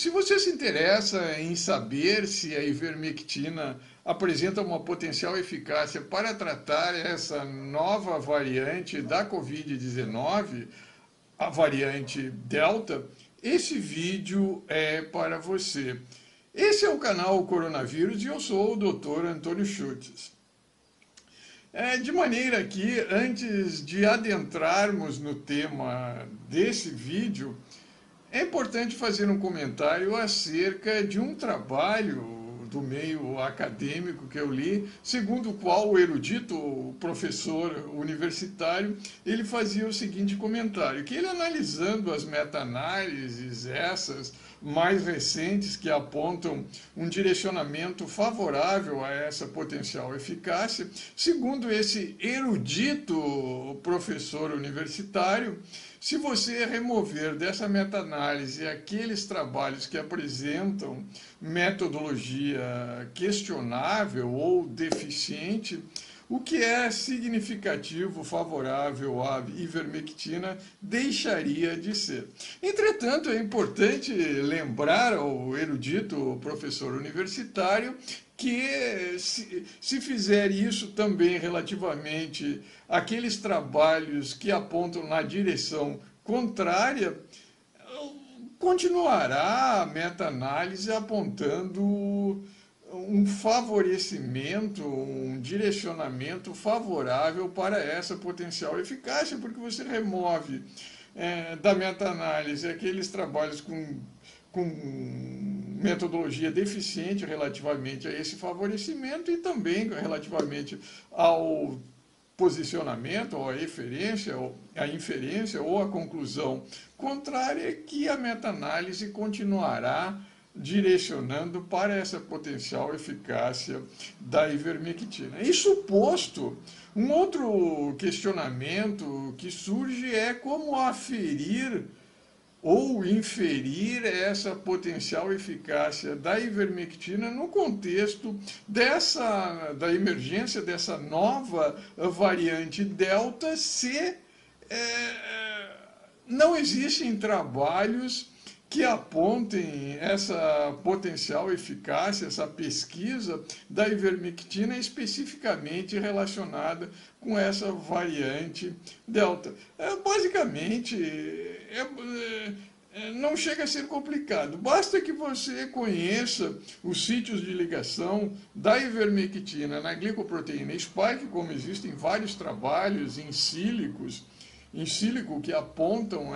Se você se interessa em saber se a ivermectina apresenta uma potencial eficácia para tratar essa nova variante da Covid-19, a variante Delta, esse vídeo é para você. Esse é o canal Coronavírus e eu sou o Dr. Antônio Schultz. De maneira que, antes de adentrarmos no tema desse vídeo, é importante fazer um comentário acerca de um trabalho do meio acadêmico que eu li, segundo o qual o erudito professor universitário, ele fazia o seguinte comentário, que ele analisando as meta-análises essas mais recentes que apontam um direcionamento favorável a essa potencial eficácia, segundo esse erudito professor universitário, se você remover dessa meta-análise aqueles trabalhos que apresentam metodologia questionável ou deficiente, o que é significativo favorável à ivermectina deixaria de ser. Entretanto, é importante lembrar ao erudito professor universitário que se fizer isso também relativamente àqueles trabalhos que apontam na direção contrária, continuará a meta-análise apontando um favorecimento, um direcionamento favorável para essa potencial eficácia, porque você remove da meta-análise aqueles trabalhos com metodologia deficiente relativamente a esse favorecimento e também relativamente ao posicionamento, ou a inferência ou a conclusão contrária, que a meta-análise continuará direcionando para essa potencial eficácia da ivermectina. Isso posto, um outro questionamento que surge é como aferir ou inferir essa potencial eficácia da ivermectina no contexto da emergência dessa nova variante Delta, se não existem trabalhos que apontem essa potencial eficácia, essa pesquisa da ivermectina especificamente relacionada com essa variante Delta. Basicamente, não chega a ser complicado. Basta que você conheça os sítios de ligação da ivermectina na glicoproteína spike, como existem vários trabalhos em sílico que apontam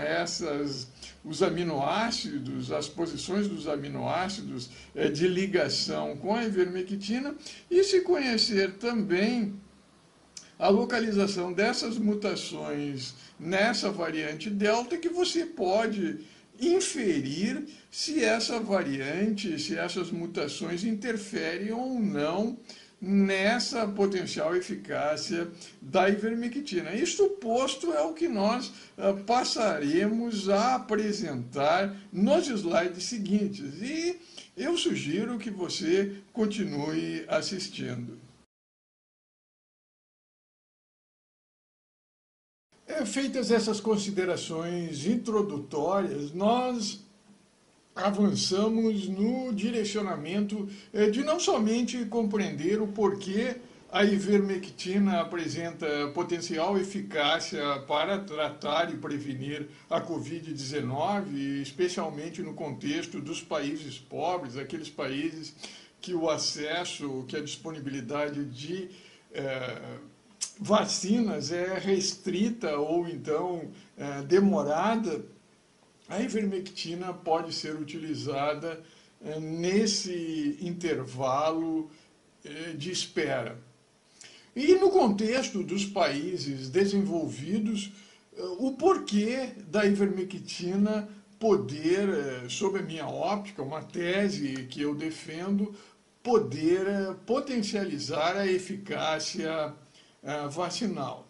os aminoácidos, as posições dos aminoácidos de ligação com a ivermectina, e se conhecer também a localização dessas mutações nessa variante Delta, que você pode inferir se essa variante, se essas mutações interferem ou não nessa potencial eficácia da ivermectina. Isto posto é o que nós passaremos a apresentar nos slides seguintes, e eu sugiro que você continue assistindo. Feitas essas considerações introdutórias, nós avançamos no direcionamento de não somente compreender o porquê a ivermectina apresenta potencial eficácia para tratar e prevenir a Covid-19, especialmente no contexto dos países pobres, aqueles países que o acesso, que a disponibilidade de vacinas é restrita ou então demorada. A ivermectina pode ser utilizada nesse intervalo de espera. E no contexto dos países desenvolvidos, o porquê da ivermectina poder, sob a minha óptica, uma tese que eu defendo, poder potencializar a eficácia vacinal.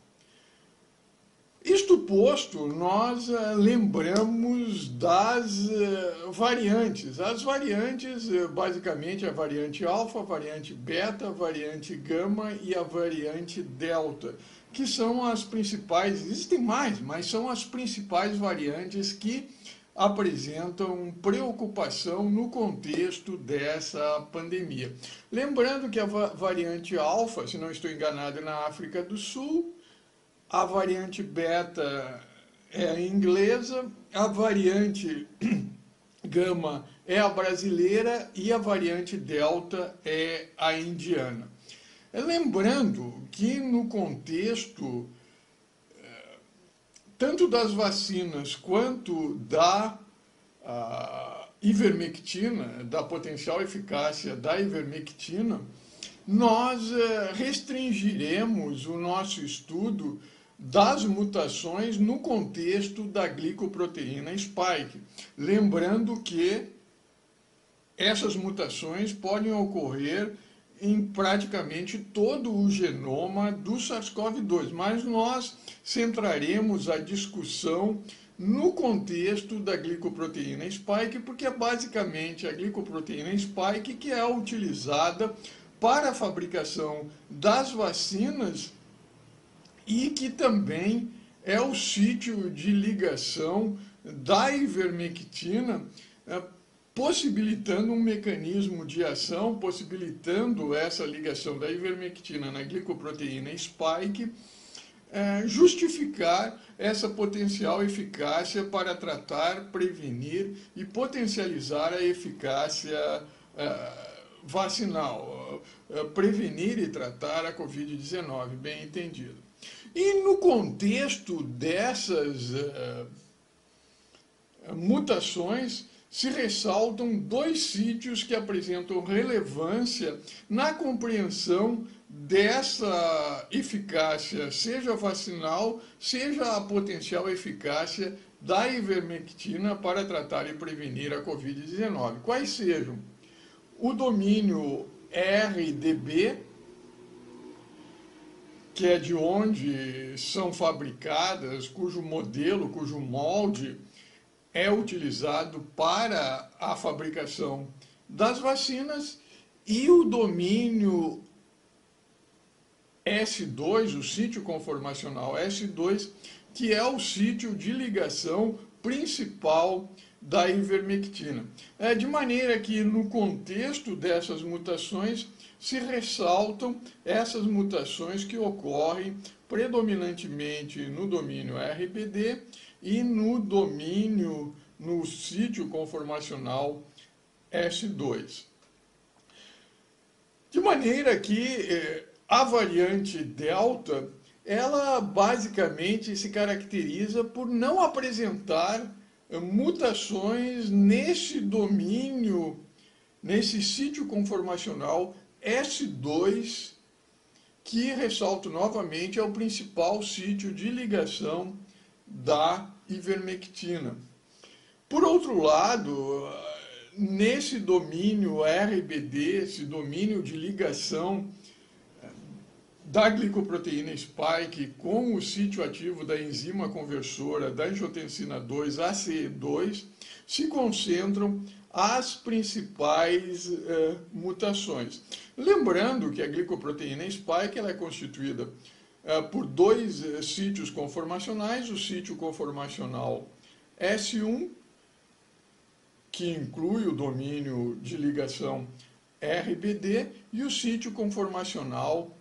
Isto posto, nós lembramos das variantes. As variantes, basicamente, a variante alfa, a variante beta, a variante gama e a variante delta, que são as principais, existem mais, mas são as principais variantes que apresentam preocupação no contexto dessa pandemia. Lembrando que a variante alfa, se não estou enganado, é na África do Sul, a variante beta é a inglesa, a variante gama é a brasileira e a variante delta é a indiana. Lembrando que no contexto tanto das vacinas quanto da ivermectina, da potencial eficácia da ivermectina, nós restringiremos o nosso estudo das mutações no contexto da glicoproteína spike. Lembrando que essas mutações podem ocorrer em praticamente todo o genoma do SARS-CoV-2, mas nós centraremos a discussão no contexto da glicoproteína spike, porque é basicamente a glicoproteína spike que é utilizada para a fabricação das vacinas e que também é o sítio de ligação da ivermectina, possibilitando um mecanismo de ação, possibilitando essa ligação da ivermectina na glicoproteína spike, justificar essa potencial eficácia para tratar, prevenir e potencializar a eficácia vacinal, prevenir e tratar a Covid-19, bem entendido. E no contexto dessas mutações, se ressaltam dois sítios que apresentam relevância na compreensão dessa eficácia, seja vacinal, seja a potencial eficácia da ivermectina para tratar e prevenir a Covid-19. Quais sejam? O domínio RDB, que é de onde são fabricadas, cujo modelo, cujo molde é utilizado para a fabricação das vacinas, e o domínio S2, o sítio conformacional S2, que é o sítio de ligação principal da ivermectina. De maneira que, no contexto dessas mutações, se ressaltam essas mutações que ocorrem predominantemente no domínio RBD e no sítio conformacional S2. De maneira que a variante Delta, ela basicamente se caracteriza por não apresentar mutações nesse domínio, nesse sítio conformacional S2, que, ressalto novamente, é o principal sítio de ligação da ivermectina. Por outro lado, nesse domínio RBD, esse domínio de ligação da glicoproteína spike com o sítio ativo da enzima conversora da angiotensina 2, ACE2, se concentram as principais mutações. Lembrando que a glicoproteína spike ela é constituída por dois sítios conformacionais, o sítio conformacional S1, que inclui o domínio de ligação RBD, e o sítio conformacional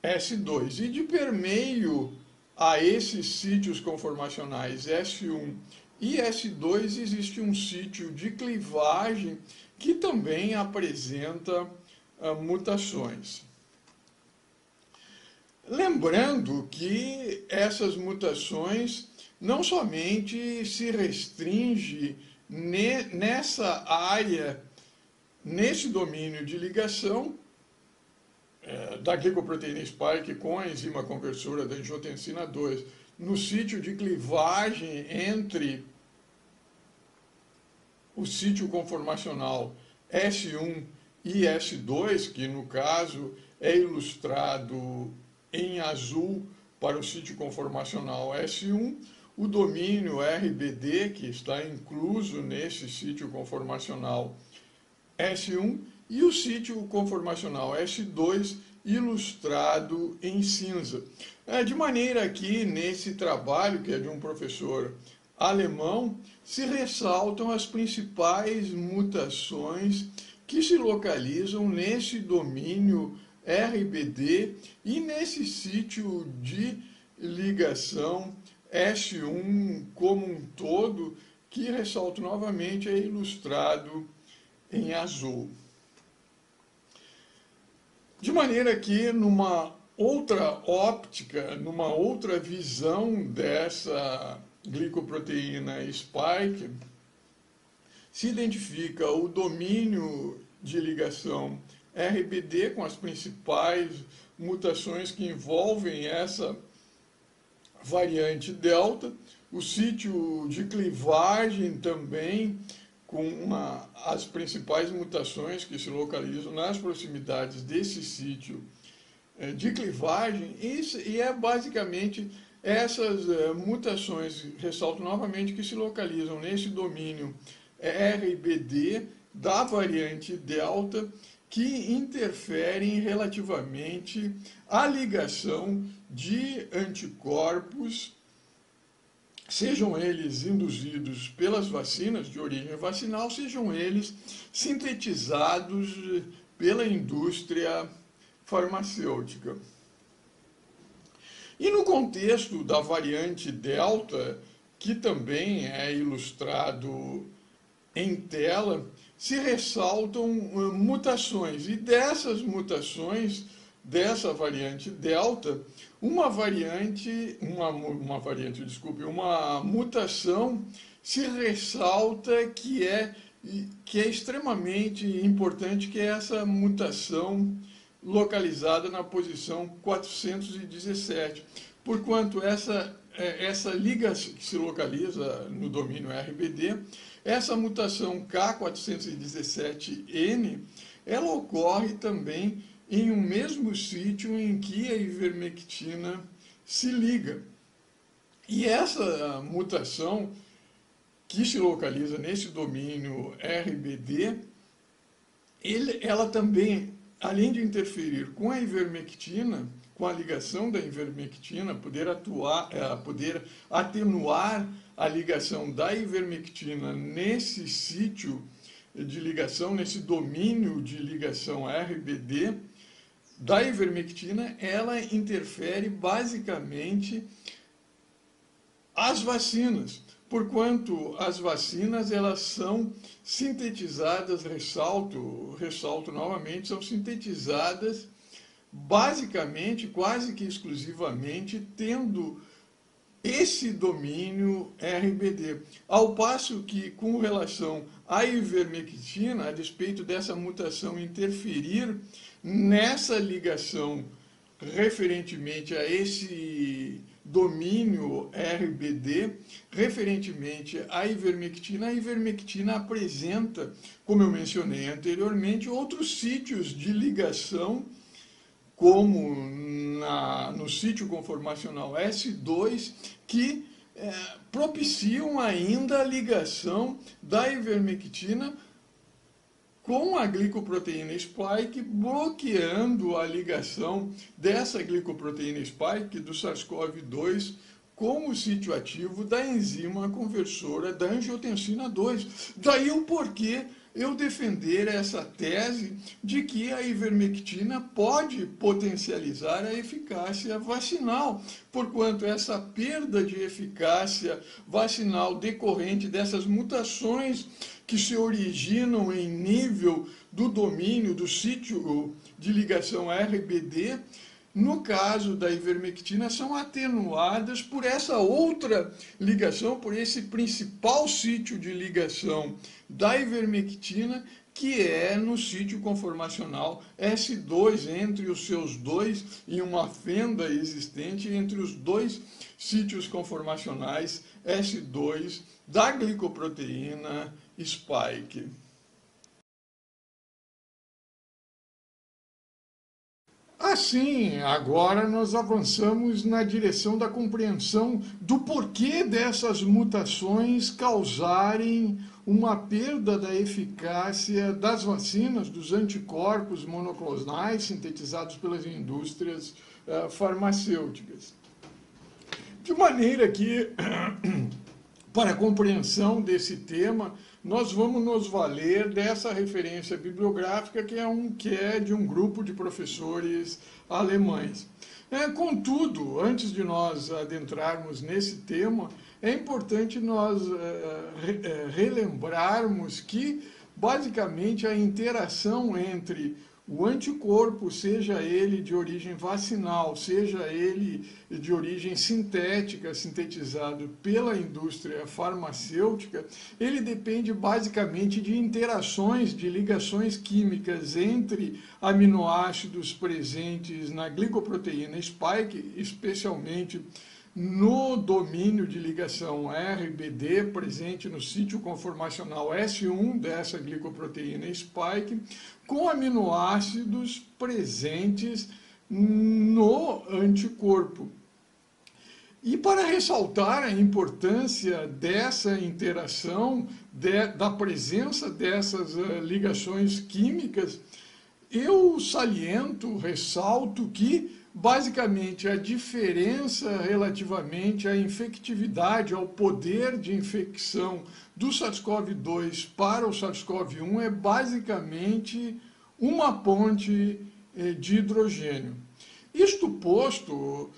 S2. E de permeio a esses sítios conformacionais S1 e S2 existe um sítio de clivagem que também apresenta mutações. Lembrando que essas mutações não somente se restringem nessa área, nesse domínio de ligação da glicoproteína spike com a enzima conversora da angiotensina 2, no sítio de clivagem entre o sítio conformacional S1 e S2, que no caso é ilustrado em azul para o sítio conformacional S1, o domínio RBD, que está incluso nesse sítio conformacional S1, e o sítio conformacional S2, ilustrado em cinza. De maneira que, nesse trabalho, que é de um professor alemão, se ressaltam as principais mutações que se localizam nesse domínio RBD e nesse sítio de ligação S1 como um todo, que, ressalto novamente, é ilustrado em azul. De maneira que, numa outra óptica, numa outra visão dessa glicoproteína spike, se identifica o domínio de ligação RBD com as principais mutações que envolvem essa variante delta, o sítio de clivagem também, com as principais mutações que se localizam nas proximidades desse sítio de clivagem, e é basicamente essas mutações, ressalto novamente, que se localizam nesse domínio RBD da variante delta, que interferem relativamente à ligação de anticorpos, sejam eles induzidos pelas vacinas de origem vacinal, sejam eles sintetizados pela indústria farmacêutica. E no contexto da variante delta, que também é ilustrado em tela, se ressaltam mutações, e dessas mutações, dessa variante delta, uma mutação se ressalta que é extremamente importante, que é essa mutação localizada na posição 417, porquanto essa ligação que se localiza no domínio RBD, essa mutação K417N, ela ocorre também em um mesmo sítio em que a ivermectina se liga. E essa mutação que se localiza nesse domínio RBD, ela também, além de interferir com a ivermectina, com a ligação da ivermectina, poder atenuar a ligação da ivermectina nesse sítio de ligação, nesse domínio de ligação RBD da ivermectina, ela interfere basicamente as vacinas, porquanto as vacinas elas são sintetizadas, ressalto novamente, são sintetizadas basicamente, quase que exclusivamente, tendo esse domínio RBD. Ao passo que, com relação à ivermectina, a despeito dessa mutação interferir nessa ligação referentemente a esse domínio RBD, referentemente à ivermectina, a ivermectina apresenta, como eu mencionei anteriormente, outros sítios de ligação, como no sítio conformacional S2, que propiciam ainda a ligação da ivermectina com a glicoproteína spike, bloqueando a ligação dessa glicoproteína spike do SARS-CoV-2 com o sítio ativo da enzima conversora da angiotensina 2. Daí o porquê eu defender essa tese de que a ivermectina pode potencializar a eficácia vacinal, porquanto essa perda de eficácia vacinal decorrente dessas mutações que se originam em nível do domínio do sítio de ligação RBD, no caso da ivermectina, são atenuadas por essa outra ligação, por esse principal sítio de ligação da ivermectina, que é no sítio conformacional S2, entre os seus dois, em uma fenda existente entre os dois sítios conformacionais S2 da glicoproteína spike. Assim, agora nós avançamos na direção da compreensão do porquê dessas mutações causarem uma perda da eficácia das vacinas, dos anticorpos monoclonais sintetizados pelas indústrias farmacêuticas. De maneira que, para a compreensão desse tema, nós vamos nos valer dessa referência bibliográfica que é de um grupo de professores alemães. Contudo, antes de nós adentrarmos nesse tema, é importante nós relembrarmos que, basicamente, a interação entre o anticorpo, seja ele de origem vacinal, seja ele de origem sintética, sintetizado pela indústria farmacêutica, ele depende basicamente de interações, de ligações químicas entre aminoácidos presentes na glicoproteína spike, especialmente no domínio de ligação RBD, presente no sítio conformacional S1 dessa glicoproteína spike, com aminoácidos presentes no anticorpo. E para ressaltar a importância dessa interação, da presença dessas ligações químicas, eu ressalto que, basicamente, a diferença relativamente à infectividade, ao poder de infecção do SARS-CoV-2 para o SARS-CoV-1 é basicamente uma ponte de hidrogênio. Isto posto,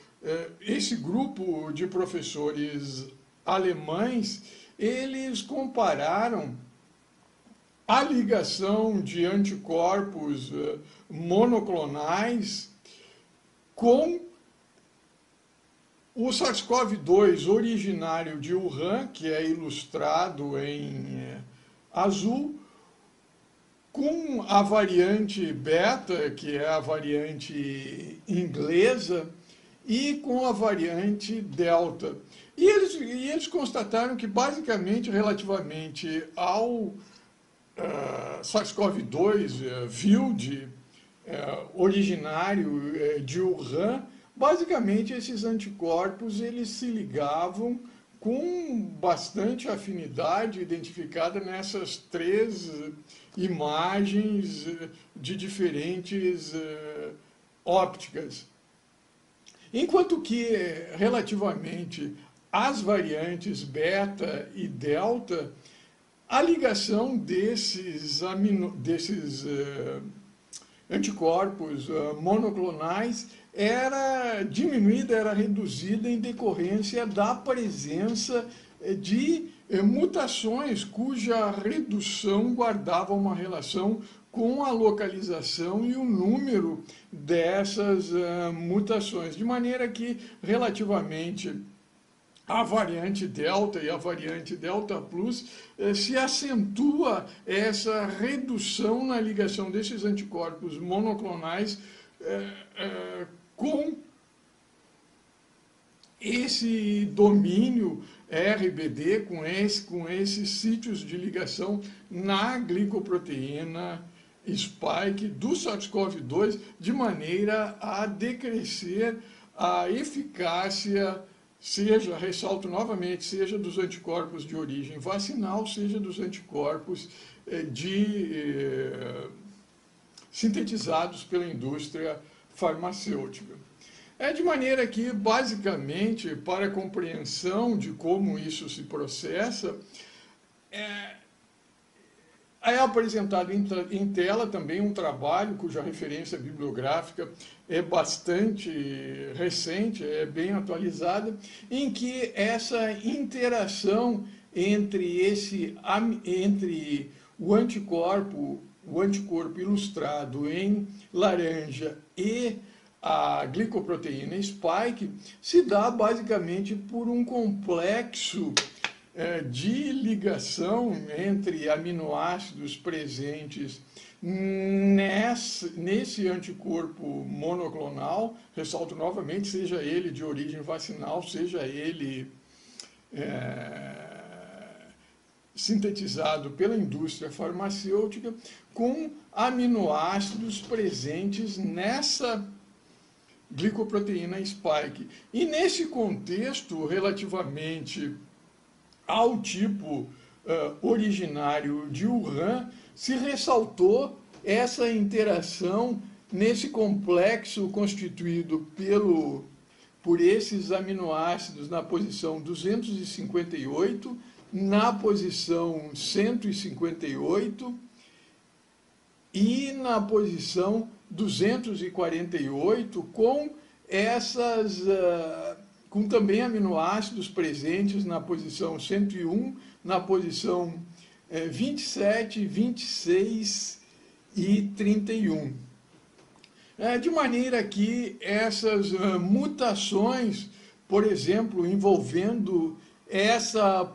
esse grupo de professores alemães, eles compararam a ligação de anticorpos monoclonais com o SARS-CoV-2 originário de Wuhan, que é ilustrado em azul, com a variante beta, que é a variante inglesa, e com a variante delta. E eles constataram que, basicamente, relativamente ao SARS-CoV-2 Wild, originário de Wuhan, basicamente esses anticorpos eles se ligavam com bastante afinidade identificada nessas três imagens de diferentes ópticas. Enquanto que, relativamente às variantes beta e delta, a ligação desses anticorpos monoclonais era diminuída, era reduzida em decorrência da presença de mutações cuja redução guardava uma relação com a localização e o número dessas mutações, de maneira que, relativamente a variante Delta e a variante Delta Plus, se acentua essa redução na ligação desses anticorpos monoclonais com esse domínio RBD, com esses sítios de ligação na glicoproteína spike do SARS-CoV-2, de maneira a decrescer a eficácia, ressalto novamente, seja dos anticorpos de origem vacinal, seja dos anticorpos sintetizados pela indústria farmacêutica. De maneira que, basicamente, para a compreensão de como isso se processa, é apresentado em tela também um trabalho cuja referência bibliográfica é bastante recente, é bem atualizada, em que essa interação entre o anticorpo ilustrado em laranja e a glicoproteína spike se dá basicamente por um complexo de ligação entre aminoácidos presentes nesse anticorpo monoclonal, ressalto novamente, seja ele de origem vacinal, seja ele sintetizado pela indústria farmacêutica, com aminoácidos presentes nessa glicoproteína spike. E nesse contexto, relativamente ao tipo originário de Wuhan, se ressaltou essa interação nesse complexo constituído por esses aminoácidos na posição 258, na posição 158 e na posição 248, com também aminoácidos presentes na posição 101, na posição 27, 26 e 31. De maneira que essas mutações, por exemplo, envolvendo essa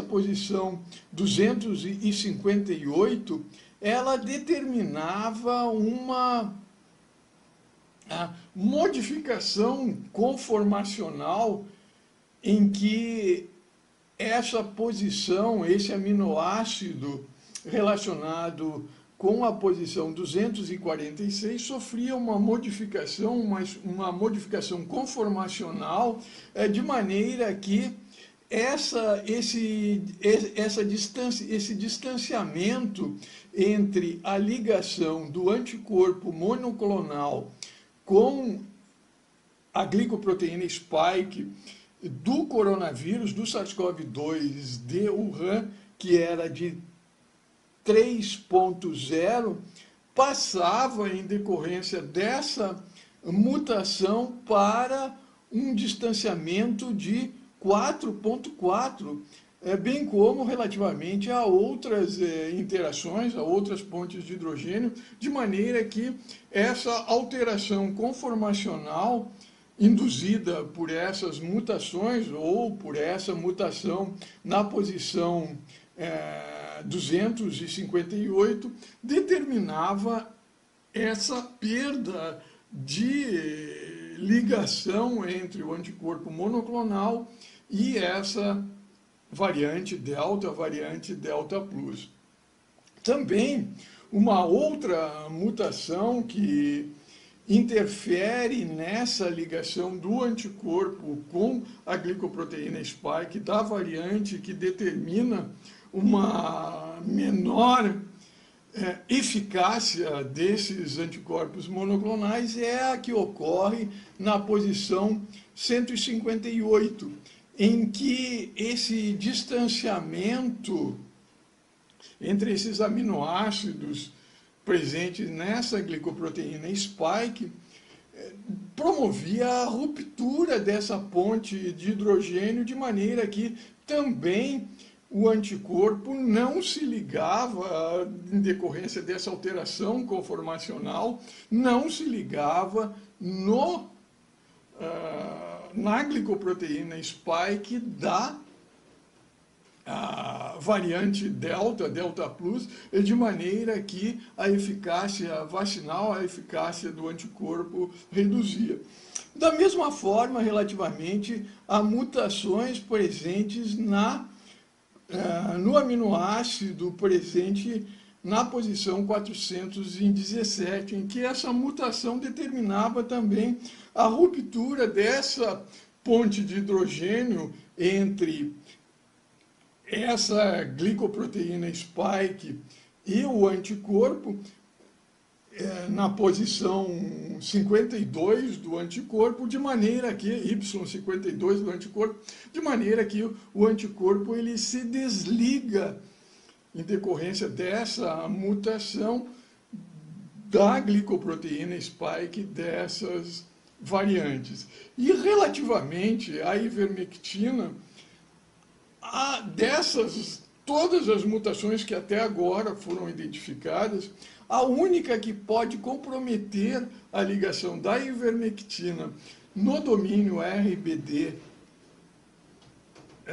posição 258, ela determinava uma modificação conformacional em que essa posição, esse aminoácido relacionado com a posição 246, sofria uma modificação conformacional, de maneira que esse distanciamento entre a ligação do anticorpo monoclonal com a glicoproteína spike do coronavírus, do SARS-CoV-2 de Wuhan, que era de 3.0, passava em decorrência dessa mutação para um distanciamento de 4.4, bem como relativamente a outras interações, a outras pontes de hidrogênio, de maneira que essa alteração conformacional induzida por essas mutações ou por essa mutação na posição 258 determinava essa perda de ligação entre o anticorpo monoclonal e essa variante Delta Plus. Também uma outra mutação que interfere nessa ligação do anticorpo com a glicoproteína spike da variante que determina uma menor eficácia desses anticorpos monoclonais é a que ocorre na posição 158, em que esse distanciamento entre esses aminoácidos presentes nessa glicoproteína spike promovia a ruptura dessa ponte de hidrogênio, de maneira que também o anticorpo não se ligava, em decorrência dessa alteração conformacional, não se ligava na glicoproteína spike da variante Delta Plus, de maneira que a eficácia vacinal, a eficácia do anticorpo reduzia. Da mesma forma, relativamente a mutações presentes no aminoácido presente na posição 417, em que essa mutação determinava também a ruptura dessa ponte de hidrogênio entre essa glicoproteína spike e o anticorpo, na posição 52 do anticorpo, de maneira que, Y52 do anticorpo, de maneira que o anticorpo ele se desliga em decorrência dessa mutação da glicoproteína spike dessas variantes. E relativamente à ivermectina, todas as mutações que até agora foram identificadas, a única que pode comprometer a ligação da ivermectina no domínio RBD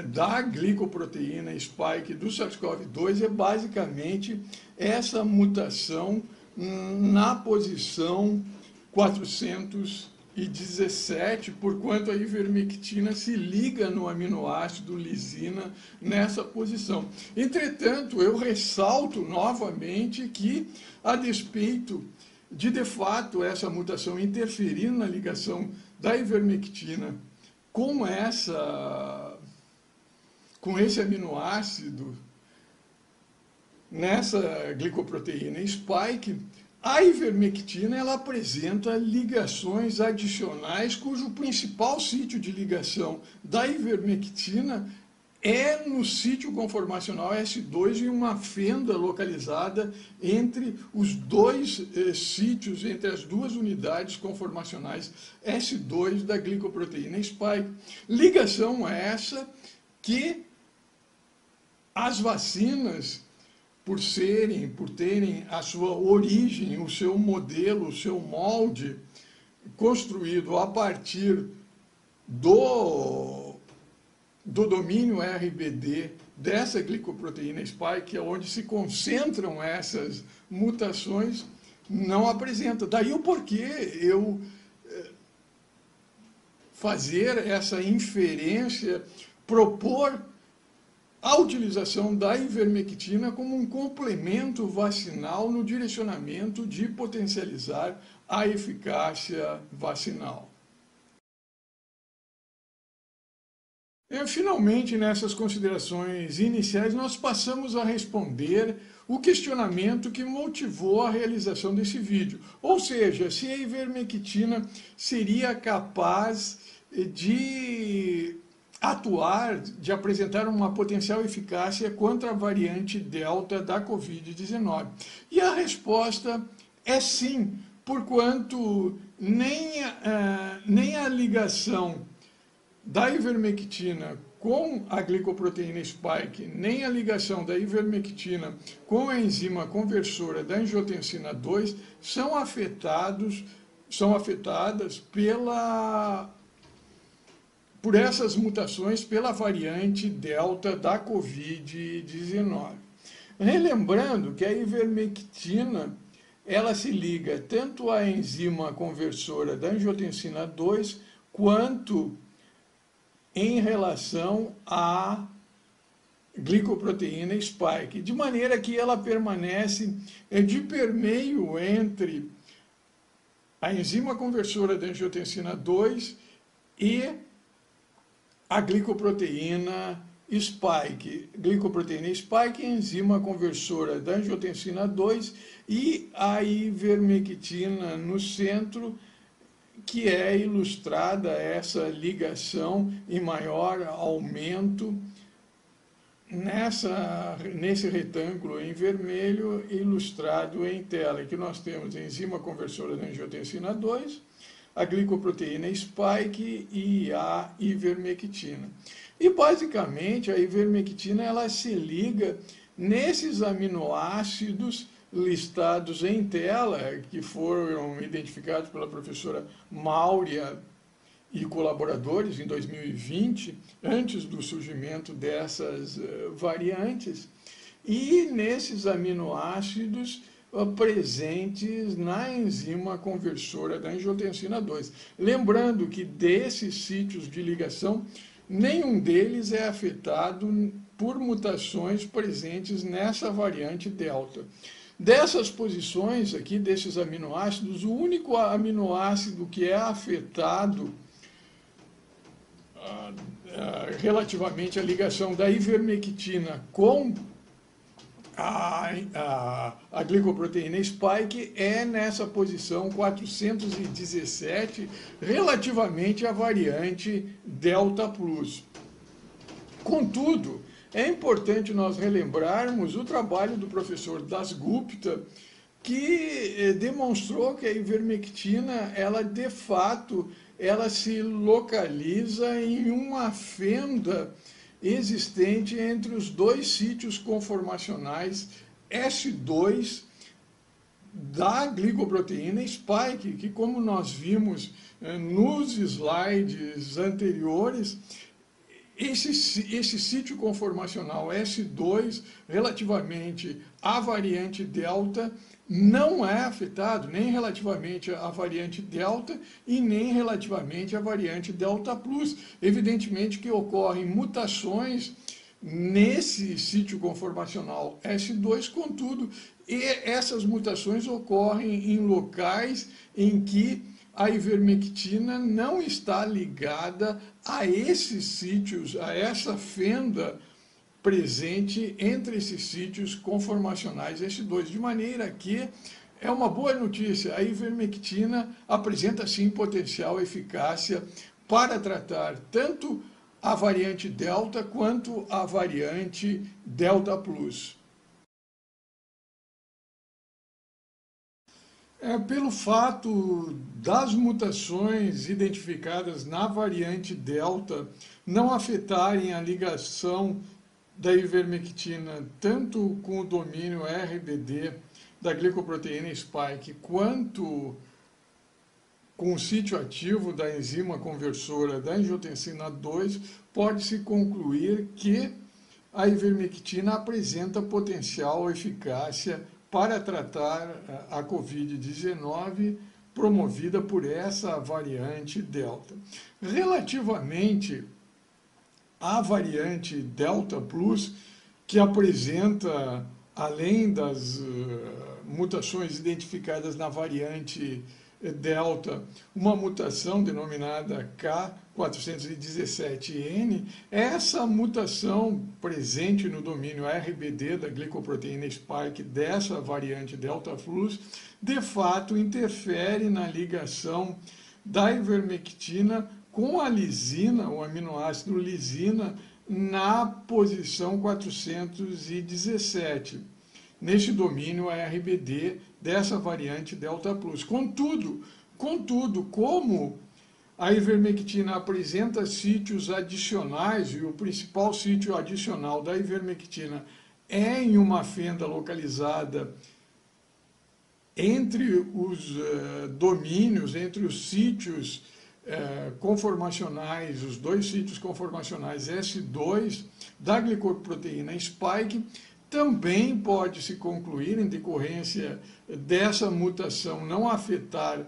da glicoproteína spike do SARS-CoV-2 é basicamente essa mutação na posição 417, porquanto a ivermectina se liga no aminoácido lisina nessa posição. Entretanto, eu ressalto novamente que, a despeito de fato, essa mutação interferir na ligação da ivermectina com esse aminoácido nessa glicoproteína spike, A ivermectina ela apresenta ligações adicionais, cujo principal sítio de ligação da ivermectina é no sítio conformacional S2 e uma fenda localizada entre os dois sítios, entre as duas unidades conformacionais S2 da glicoproteína spike. Ligação essa que as vacinas, por terem a sua origem, o seu modelo, o seu molde construído a partir do domínio RBD dessa glicoproteína spike, que é onde se concentram essas mutações, não apresenta. Daí o porquê eu fazer essa inferência, propor a utilização da ivermectina como um complemento vacinal no direcionamento de potencializar a eficácia vacinal. Finalmente, nessas considerações iniciais, nós passamos a responder o questionamento que motivou a realização desse vídeo. Ou seja, se a ivermectina seria capaz de atuar, de apresentar uma potencial eficácia contra a variante Delta da Covid-19. E a resposta é sim, porquanto nem a ligação da ivermectina com a glicoproteína spike, nem a ligação da ivermectina com a enzima conversora da angiotensina 2 são afetadas por essas mutações pela variante Delta da Covid-19. Relembrando que a ivermectina ela se liga tanto à enzima conversora da angiotensina 2 quanto em relação à glicoproteína spike, de maneira que ela permanece de permeio entre a enzima conversora da angiotensina 2 e a glicoproteína spike. Glicoproteína spike, enzima conversora da angiotensina 2 e a ivermectina no centro, que é ilustrada essa ligação em maior aumento nesse retângulo em vermelho ilustrado em tela, que nós temos a enzima conversora da angiotensina 2, a glicoproteína spike e a ivermectina. E basicamente a ivermectina ela se liga nesses aminoácidos listados em tela, que foram identificados pela professora Máurea e colaboradores em 2020, antes do surgimento dessas variantes, e nesses aminoácidos presentes na enzima conversora da angiotensina 2. Lembrando que desses sítios de ligação, nenhum deles é afetado por mutações presentes nessa variante Delta. Dessas posições aqui, desses aminoácidos, o único aminoácido que é afetado relativamente à ligação da ivermectina com a glicoproteína spike é nessa posição 417, relativamente à variante Delta Plus. Contudo, é importante nós relembrarmos o trabalho do professor Dasgupta, que demonstrou que a ivermectina, ela de fato, ela se localiza em uma fenda existente entre os dois sítios conformacionais S2 da glicoproteína spike, que como nós vimos nos slides anteriores, esse sítio conformacional S2, relativamente à variante Delta, não é afetado nem relativamente à variante Delta e nem relativamente à variante Delta Plus. Evidentemente que ocorrem mutações nesse sítio conformacional S2, contudo, essas mutações ocorrem em locais em que a ivermectina não está ligada a esses sítios, a essa fenda presente entre esses sítios conformacionais S2, de maneira que É uma boa notícia. A ivermectina apresenta sim potencial eficácia para tratar tanto a variante Delta quanto a variante Delta Plus. Pelo fato das mutações identificadas na variante Delta não afetarem a ligação da ivermectina tanto com o domínio RBD da glicoproteína spike quanto com o sítio ativo da enzima conversora da angiotensina 2, pode-se concluir que a ivermectina apresenta potencial eficácia para tratar a Covid-19 promovida por essa variante Delta. Relativamente à variante Delta Plus, que apresenta, além das mutações identificadas na variante Delta, uma mutação denominada K417N, essa mutação presente no domínio RBD da glicoproteína spike dessa variante Delta Plus, de fato interfere na ligação da ivermectina com a lisina, o aminoácido lisina, na posição 417, neste domínio RBD dessa variante Delta Plus. Contudo, como a ivermectina apresenta sítios adicionais, e o principal sítio adicional da ivermectina é em uma fenda localizada entre os domínios, entre os sítios conformacionais, os dois sítios conformacionais S2 da glicoproteína spike, também pode-se concluir, em decorrência dessa mutação não afetar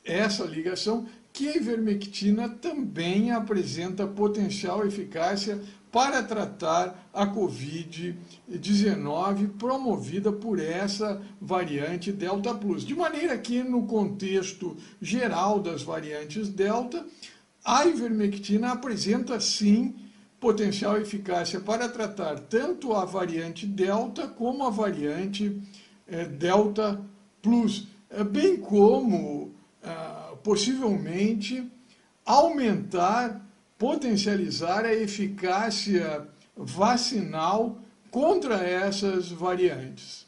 essa ligação, que a ivermectina também apresenta potencial eficácia para tratar a Covid-19 promovida por essa variante Delta Plus. De maneira que, no contexto geral das variantes Delta, a ivermectina apresenta sim potencial eficácia para tratar tanto a variante Delta como a variante Delta Plus, bem como possivelmente aumentar, potencializar a eficácia vacinal contra essas variantes.